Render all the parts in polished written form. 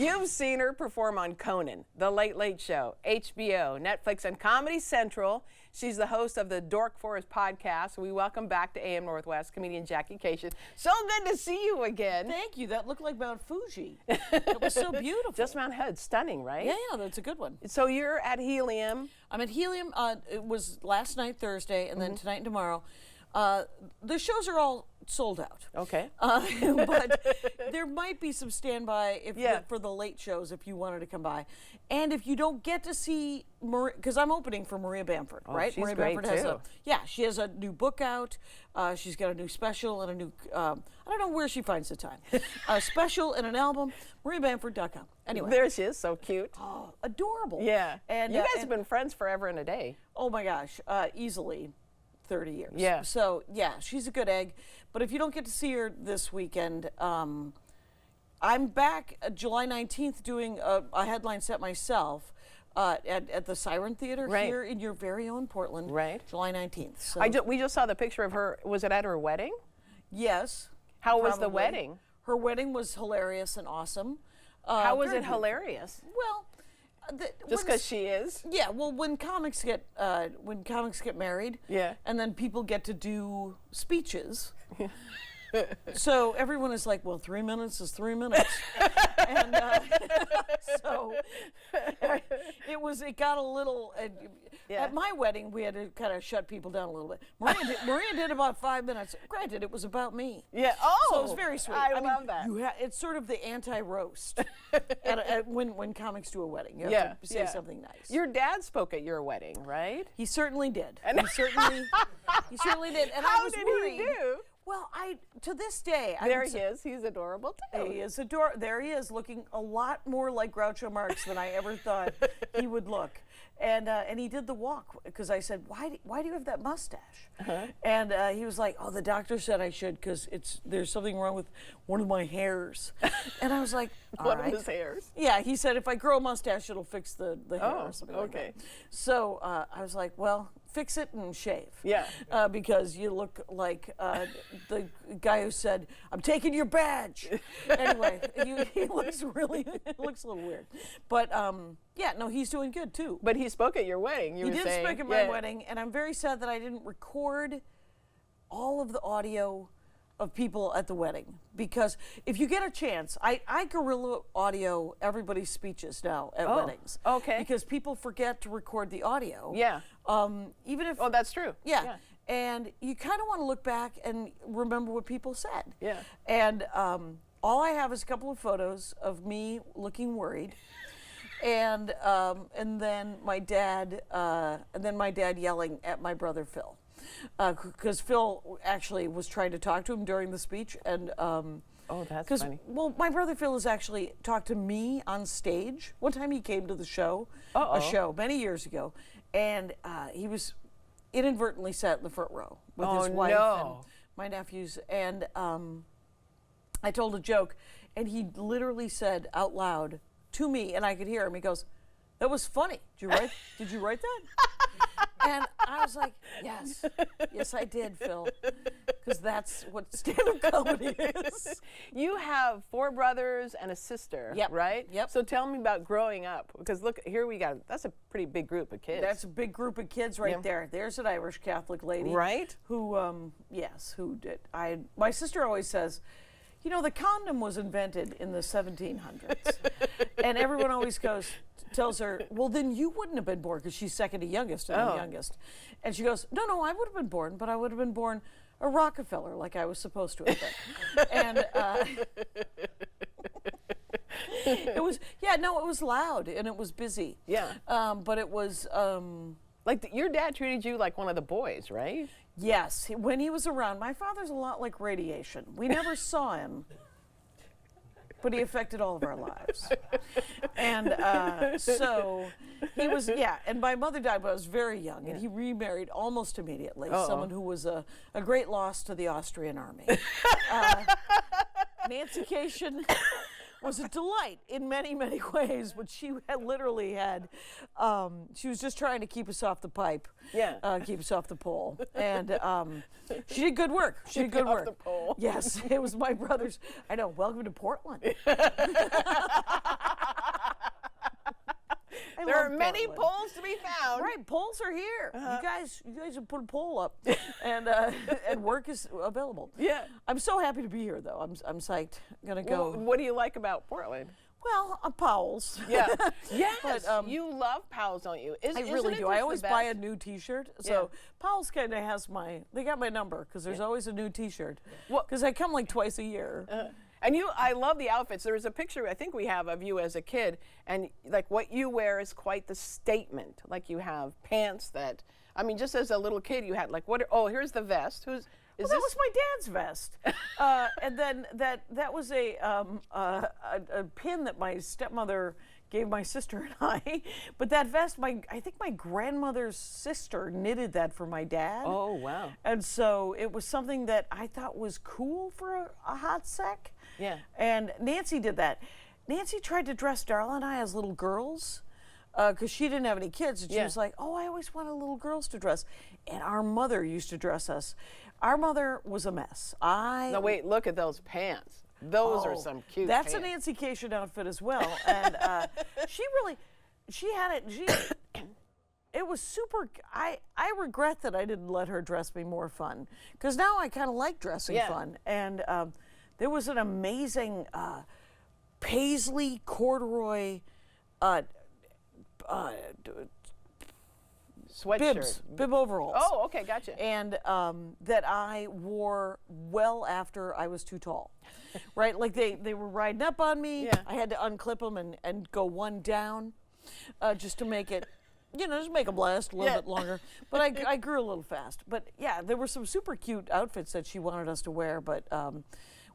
You've seen her perform on Conan, The Late Late Show, HBO, Netflix, and Comedy Central. She's the host of the Dork Forest Podcast. We welcome back to AM Northwest comedian Jackie Kashian. So good to see you again. Thank you. That looked like Mount Fuji. It was so beautiful. Just Mount Hood. Stunning, right? Yeah, that's a good one. So you're at Helium. I'm at Helium. It was last night, Thursday, and then tonight and tomorrow. The shows are all sold out. Okay. But there might be some standby for the late shows if you wanted to come by. And if you don't get to see because I'm opening for Maria Bamford, right? She's Maria great Bamford too. She has a new book out. She's got a new special and a new, I don't know where she finds the time. A special and an album, mariabamford.com. Anyway. There she is, so cute. Oh, adorable. Yeah. And you guys have been friends forever and a day. Oh my gosh, easily 30 years. Yeah. So, yeah, she's a good egg. But if you don't get to see her this weekend, I'm back July 19th doing a headline set myself at the Siren Theater here in your very own Portland. Right. July 19th. So. We just saw the picture of her. Was it at her wedding? Yes. How was the wedding? Her wedding was hilarious and awesome. How was it hilarious? Well, just because she is? Yeah. Well, when comics get married, and then people get to do speeches. So everyone is like, well, 3 minutes is 3 minutes. And so it got a little, at my wedding, we had to kind of shut people down a little bit. Maria did about 5 minutes. Granted, it was about me. Yeah. Oh. So it was very sweet. I love that. It's sort of the anti-roast when comics do a wedding. You have to say something nice. Your dad spoke at your wedding, right? He certainly did. He certainly did. And How I was did worried. he do? Well, to this day, there he is. He's adorable too. He is adorable. There he is, looking a lot more like Groucho Marx than I ever thought he would look. And he did the walk because I said, why do you have that mustache? And he was like, oh, the doctor said I should because there's something wrong with one of my hairs. And I was like, all right. One of his hairs? Yeah, he said if I grow a mustache, it'll fix the hair or something like that. So I was like, well, fix it and shave. Yeah. Because you look like the guy who said, I'm taking your badge. Anyway, he looks it looks a little weird. But he's doing good too. But he spoke at your wedding, He did speak at my wedding, and I'm very sad that I didn't record all of the audio of people at the wedding, because if you get a chance, I guerrilla audio everybody's speeches now at weddings. Okay. Because people forget to record the audio. Yeah. Even if. Oh, that's true. Yeah. And you kind of want to look back and remember what people said. Yeah. And all I have is a couple of photos of me looking worried. And then my dad yelling at my brother Phil, because Phil actually was trying to talk to him during the speech, and that's funny. Well, my brother Phil has actually talked to me on stage. One time he came to the show, a show many years ago, and he was inadvertently sat in the front row with his wife and my nephews, and I told a joke, and he literally said out loud to me, and I could hear him. He goes, "That was funny. Did you write that?" And I was like, yes, I did, Phil, because that's what stand-up comedy is. You have 4 brothers and a sister, right? Yep. So tell me about growing up, because look, here that's a pretty big group of kids. That's a big group of kids right there. There's an Irish Catholic lady, right? Who did. My sister always says, you know, the condom was invented in the 1700s. And everyone always tells her, well, then you wouldn't have been born, because she's second to youngest and I'm youngest. And she goes, no, I would have been born, but I would have been born a Rockefeller like I was supposed to have been. And it was loud and it was busy. Yeah. But it was... your dad treated you like one of the boys, right? Yes, when he was around. My father's a lot like radiation. We never saw him, but he affected all of our lives. And so he was, and my mother died when I was very young, and he remarried almost immediately, someone who was a great loss to the Austrian army. Nancy Kashian was a delight in many, many ways, but she literally had, she was just trying to keep us off the pipe, keep us off the pole. And she did good work. She did good work. Off the pole. Yes, it was my brother's. I know, welcome to Portland. There are love many Portland. polls to be found. Right, polls are here. You guys have put a poll up, and and work is available. Yeah. I'm so happy to be here, though. I'm psyched. I'm gonna go. Well, what do you like about Portland? Well, Powell's. Yeah. Yes. But, you love Powell's, don't you? I really do. I always buy a new T-shirt. So Powell's kind of has they got my number because there's always a new T-shirt. Because I come like twice a year. And I love the outfits. There's a picture I think we have of you as a kid, and like what you wear is quite the statement. Like you have pants that, I mean, just as a little kid, you had like here's the vest. That was my dad's vest, and then that was a pin that my stepmother gave my sister and I. But that vest, I think my grandmother's sister knitted that for my dad. Oh, wow. And so it was something that I thought was cool for a hot sec. Yeah. And Nancy did that. Nancy tried to dress Darla and I as little girls because she didn't have any kids. And she was like, oh, I always wanted little girls to dress. And our mother used to dress us. Our mother was a mess. Now wait, look at those pants. Those are some cute That's pants. a Nancy Kashian outfit as well. And she had it, it was super, I regret that I didn't let her dress me more fun. Because now I kind of like dressing fun. And there was an amazing paisley corduroy sweatshirt. Bib overalls. Oh, okay, gotcha. And that I wore well after I was too tall. Right? Like they were riding up on me. Yeah. I had to unclip them and go one down just to make it, just make them last a little bit longer. But I grew a little fast. But yeah, there were some super cute outfits that she wanted us to wear, but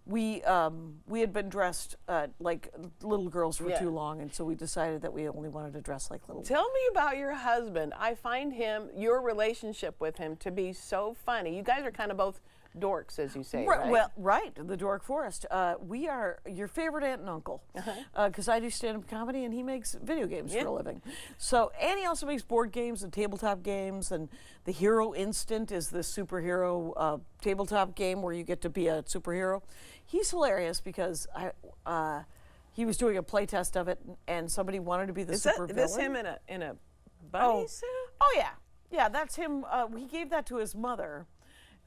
we had been dressed like little girls for too long, and so we decided that we only wanted to dress like little. Tell me about your husband. I find your relationship with him to be so funny. You guys are kind of both dorks, as you say, right? Well, right, the Dork Forest. We are your favorite aunt and uncle, because I do stand-up comedy and he makes video games for a living. So, and he also makes board games and tabletop games, and the Hero Instant is this superhero tabletop game where you get to be a superhero. He's hilarious because he was doing a play test of it, and somebody wanted to be the supervillain. Is this him in a bunny suit? Oh yeah, that's him. He gave that to his mother.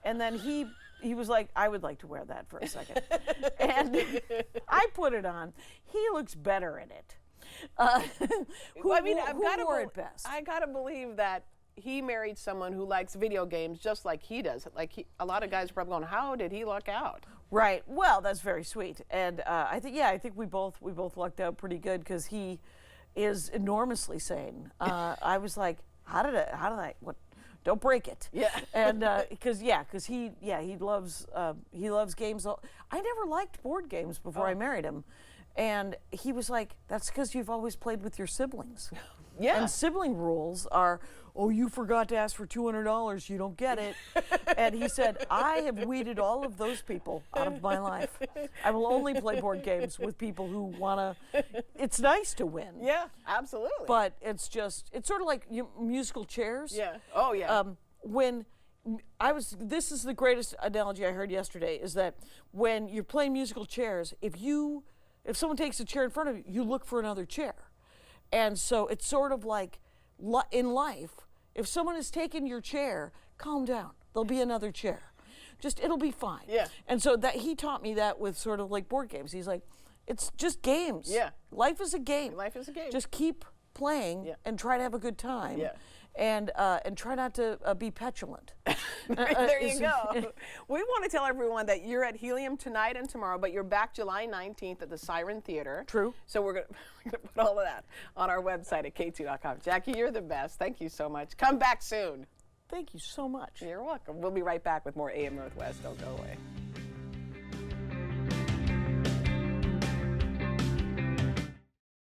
And then he was like, I would like to wear that for a second. And I put it on. He looks better in it. Who wore it best? I got to believe that he married someone who likes video games just like he does. Like a lot of guys are probably going, how did he luck out? Right. Well, that's very sweet. And I think we both lucked out pretty good because he is enormously sane. I was like, how did I, what? Don't break it. Yeah. And because he loves games. I never liked board games before I married him, and he was like, "That's because you've always played with your siblings." Yeah. And sibling rules are, oh, you forgot to ask for $200, you don't get it. And he said, I have weeded all of those people out of my life. I will only play board games with people who wanna. It's nice to win. Yeah, absolutely. But it's sort of like musical chairs. Yeah. Oh yeah. This is the greatest analogy I heard yesterday, is that when you're playing musical chairs, if someone takes a chair in front of you, you look for another chair. And so it's sort of like in life, if someone has taken your chair, calm down. There'll be another chair. It'll be fine. Yeah. And so that he taught me that with sort of like board games. He's like, it's just games. Yeah. Life is a game. Life is a game. Just keep playing and try to have a good time. Yeah. And try not to be petulant. There you go. We want to tell everyone that you're at Helium tonight and tomorrow, but you're back July 19th at the Siren Theater. True. So we're going to put all of that on our website at k2.com. Jackie, you're the best. Thank you so much. Come back soon. Thank you so much. You're welcome. We'll be right back with more AM Northwest. Don't go away.